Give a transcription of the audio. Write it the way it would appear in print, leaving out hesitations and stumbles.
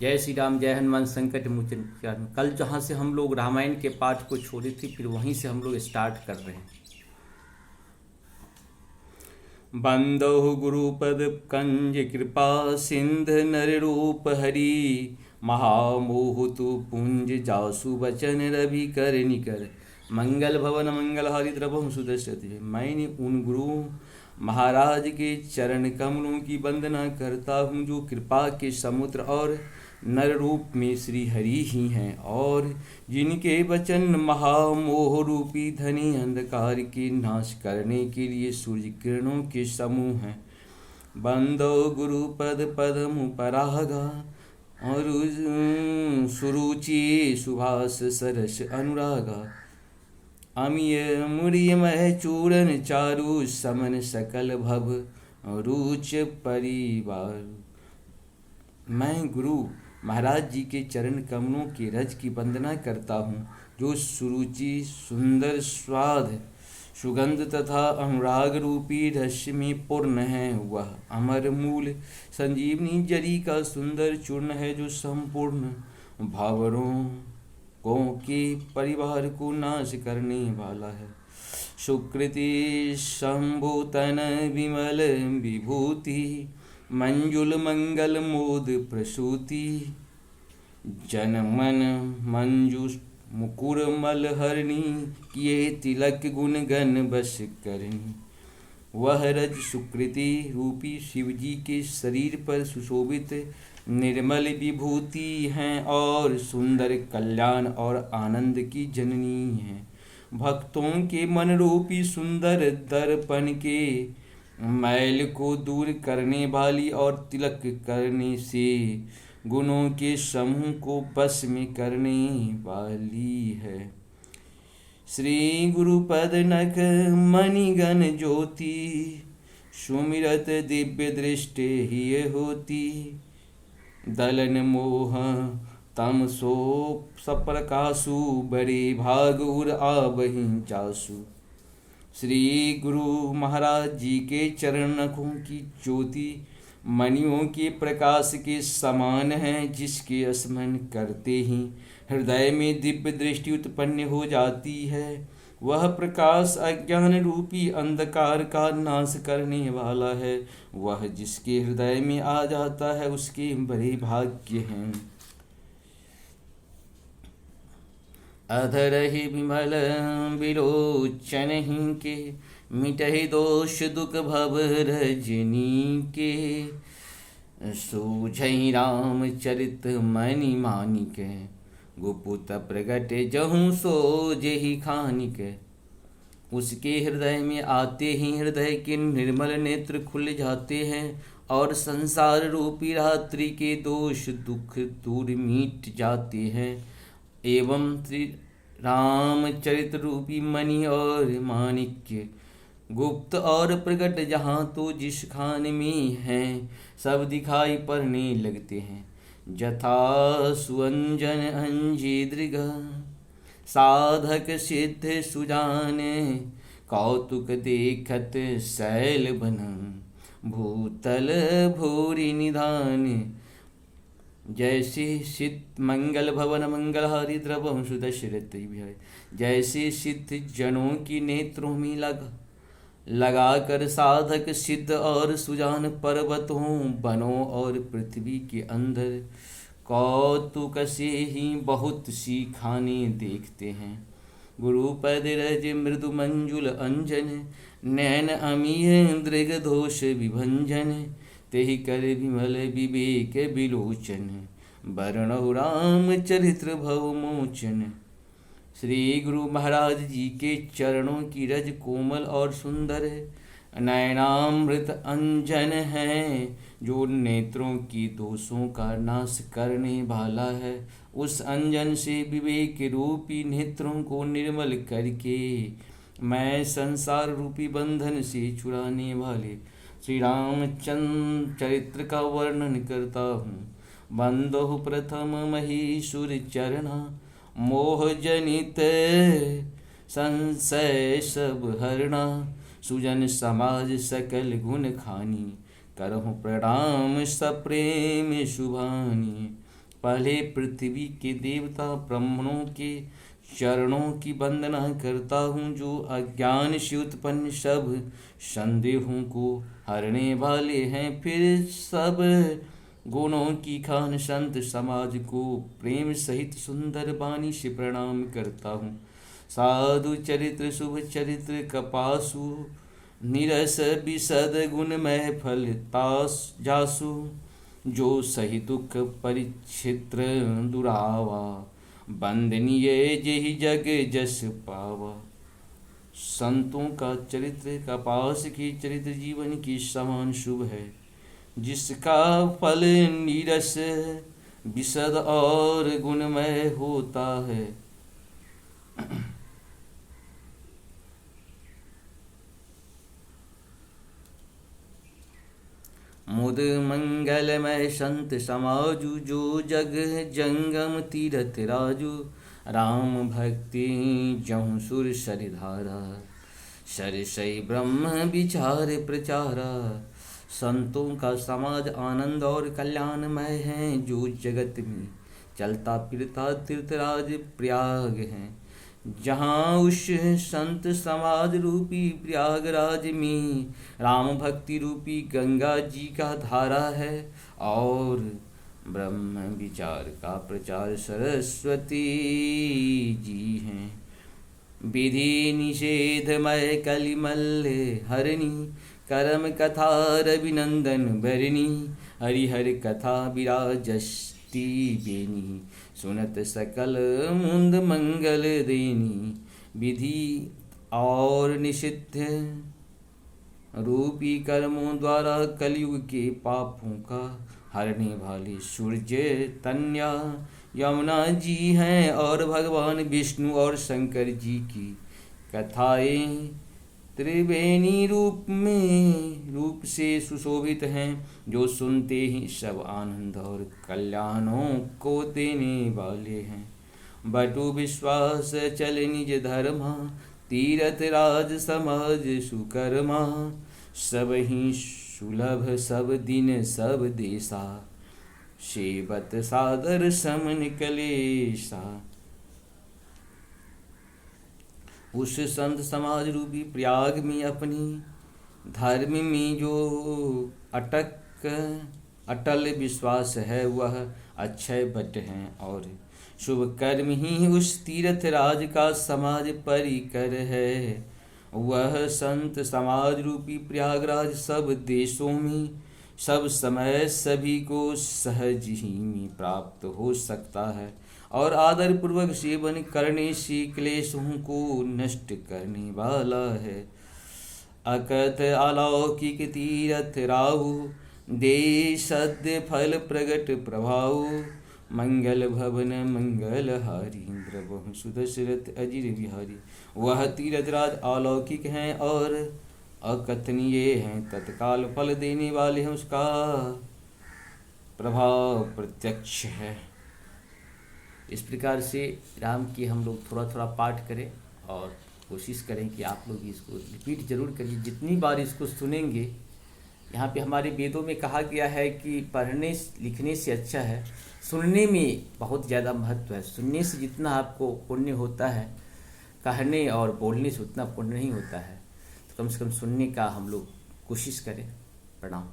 जय श्री राम, जय हनुमान संकट मोचन। कल जहाँ से हम लोग रामायण के पाठ को छोड़े थे, फिर वहीं से हम लोग स्टार्ट कर रहे हैं। बंदो गुरुपद कंज कृपा सिंध नर रूप हरि, महामोह तु पुंज जासु बचन रवि कर निकर, मंगल भवन मंगल हरि द्रवहु सुदशरथ। मैंने उन गुरु महाराज के चरण कमलों की वंदना करता हूँ जो कृपा के समुद्र और नर रूप में श्री हरि ही हैं, और जिनके वचन महामोह रूपी धनी अंधकार के नाश करने के लिए सूर्य किरणों के समूह हैं। बंदो गुरु पद पद्म परागा और सुरुचि सुभाष सरस अनुरागा, अमिय मुड़ियमय चूड़न चारु समन सकल भव रुच परिवार। मैं गुरु महाराज जी के चरण कमलों के रज की वंदना करता हूँ, जो सुरुचि सुंदर स्वाद सुगंध तथा अनुराग रूपी रस में पूर्ण है। वह अमर मूल संजीवनी जरी का सुंदर चूर्ण है, जो संपूर्ण भावरों को के परिवार को नाश करने वाला है। सुकृति शंभुतन विमल विभूति, मंजुल मंगल मोद प्रसूति, जन मन मंजू मुकुर मल हरणी, किए तिलक गुण गण बस करनी। वह रज सुकृति रूपी शिवजी के शरीर पर सुशोभित निर्मल विभूति हैं और सुंदर कल्याण और आनंद की जननी हैं। भक्तों के मन रूपी सुंदर दर्पण के मैल को दूर करने वाली और तिलक करने से गुणों के समूह को बस में करने वाली है। श्री गुरुपद नख मणिगण ज्योति, सुमिरत दिव्य दृष्टि ही होती, दलन मोह तम सो सप्रकाशु, बड़े भाग उर आवहि जासु। श्री गुरु महाराज जी के चरण नखों की ज्योति मणियों के प्रकाश के समान है, जिसके स्मरण करते ही हृदय में दिव्य दृष्टि उत्पन्न हो जाती है। वह प्रकाश अज्ञान रूपी अंधकार का नाश करने वाला है। वह जिसके हृदय में आ जाता है, उसके बड़े भाग्य हैं। अधर ही विमल विलोचन ही के, मिटहि दोष दुख भव रजनी के, सूझहि राम चरित मणि मानिक, गुपुत प्रगट जहूँ सो जेहि खानिक। उसके हृदय में आते ही हृदय के निर्मल नेत्र खुल जाते हैं और संसार रूपी रात्रि के दोष दुख दूर मिट जाते हैं। एवं श्री रामचरित रूपी मणि और माणिक्य गुप्त और प्रकट जहाँ तो जिस खान में हैं, सब दिखाई पड़ने लगते हैं। जथा सुअंजन अंजी दृग, साधक सिद्ध सुजान, कौतुक देखत शैल बन, भूतल भूरि निधान। जैसे सिद्ध मंगल भवन मंगल हरि द्रवहु सुदशरथ। जैसे सिद्ध जनों की नेत्रों में लगाकर साधक सिद्ध और सुजान पर्वतों वनों और पृथ्वी के अंदर कौतुक से ही बहुत सी खाने देखते हैं। गुरुपद रज मृदु मंजुल अंजन, नैन अमीय दृग दोष विभंजन, तेहि कर विमल विवेक विलोचन, वरणौ राम चरित्र भव मोचन। श्री गुरु महाराज जी के चरणों की रज कोमल और सुंदर नयनामृत अंजन है, जो नेत्रों की दोषों का नाश करने वाला है। उस अंजन से विवेक रूपी नेत्रों को निर्मल करके मैं संसार रूपी बंधन से छुड़ाने वाले श्री रामचंद्र चरित्र का वर्णन करता हूँ। बंदो प्रथम महीसुर चरणा, मोह जनित संशय सब हरणा, सुजन समाज सकल गुण खानी, करहु प्रणाम सप्रेम शुभानी। पहले पृथ्वी के देवता ब्राह्मणों के चरणों की वंदना करता हूँ, जो अज्ञान से उत्पन्न सब संदेहों को हरने वाले हैं। फिर सब गुणों की खान संत समाज को प्रेम सहित सुंदर वाणी से प्रणाम करता हूँ। साधु चरित्र शुभ चरित्र कपासु, निरस विशद गुणमय फल तास जासु, जो सही दुख परिचित्र दुरावा, बंदनीय जेहि जग जस पावा। संतों का चरित्र कपास की चरित्र जीवन की समान शुभ है, जिसका फल नीरस विशद और गुणमय होता है। मुद मंगलमय संत समाजु, जो जग जंगम तीरथ राजू। राम भक्ति जहु सुर सरिधारा, सरसई ब्रह्म विचार प्रचारा। संतों का समाज आनंद और कल्याणमय है, जो जगत में चलता फिरता तीर्थराज प्रयाग है। जहाँ उस संत समाज रूपी प्रयागराज में राम भक्ति रूपी गंगा जी का धारा है, और ब्रह्म विचार का प्रचार सरस्वती जी हैं। विधि निषेधमय कलिमल हरणी, करम कथा रविनंदन भरणी। हरिहर कथा विराजस्ती बेनी, सुनत सकल मुंद मंगल देनी। विधि और निषिद्ध रूपी कर्मों द्वारा कलयुग के पापों का हरने वाले सूर्य तन्या यमुना जी हैं, और भगवान विष्णु और शंकर जी की कथाएं त्रिवेणी रूप से सुशोभित हैं, जो सुनते ही सब आनंद और कल्याणों को देने वाले हैं। बटु विश्वास चल निज धर्मा, तीरथ राज समाज सुकर्मा। सब ही सुलभ सब दिन सब देशा, सेवत सादर समन कलेशा। उस संत समाज रूपी प्रयाग में अपनी धर्म में जो अटल विश्वास है, वह अक्षय बट हैं, और शुभ कर्म ही उस तीर्थ राज का समाज परिकर है। वह संत समाज रूपी प्रयागराज सब देशों में सब समय सभी को सहज ही में प्राप्त हो सकता है, और आदर पूर्वक सेवन करने से क्लेशों को नष्ट करने वाला है। अकथ अलौकिक तीरथ राहु, दे सद्य फल प्रगट प्रभाव। मंगल भवन मंगल हारी, द्रवहु सुदशरथ अजिर विहारी। वह तीरथ राज अलौकिक हैं और अकथनीय हैं, तत्काल फल देने वाले हैं, उसका प्रभाव प्रत्यक्ष है। इस प्रकार से राम की हम लोग थोड़ा थोड़ा पाठ करें, और कोशिश करें कि आप लोग इसको रिपीट जरूर करिए। जितनी बार इसको सुनेंगे, यहाँ पे हमारे वेदों में कहा गया है कि पढ़ने लिखने से अच्छा है सुनने में बहुत ज़्यादा महत्व है। सुनने से जितना आपको पुण्य होता है, कहने और बोलने से उतना पुण्य नहीं होता है। तो कम से कम सुनने का हम लोग कोशिश करें। प्रणाम।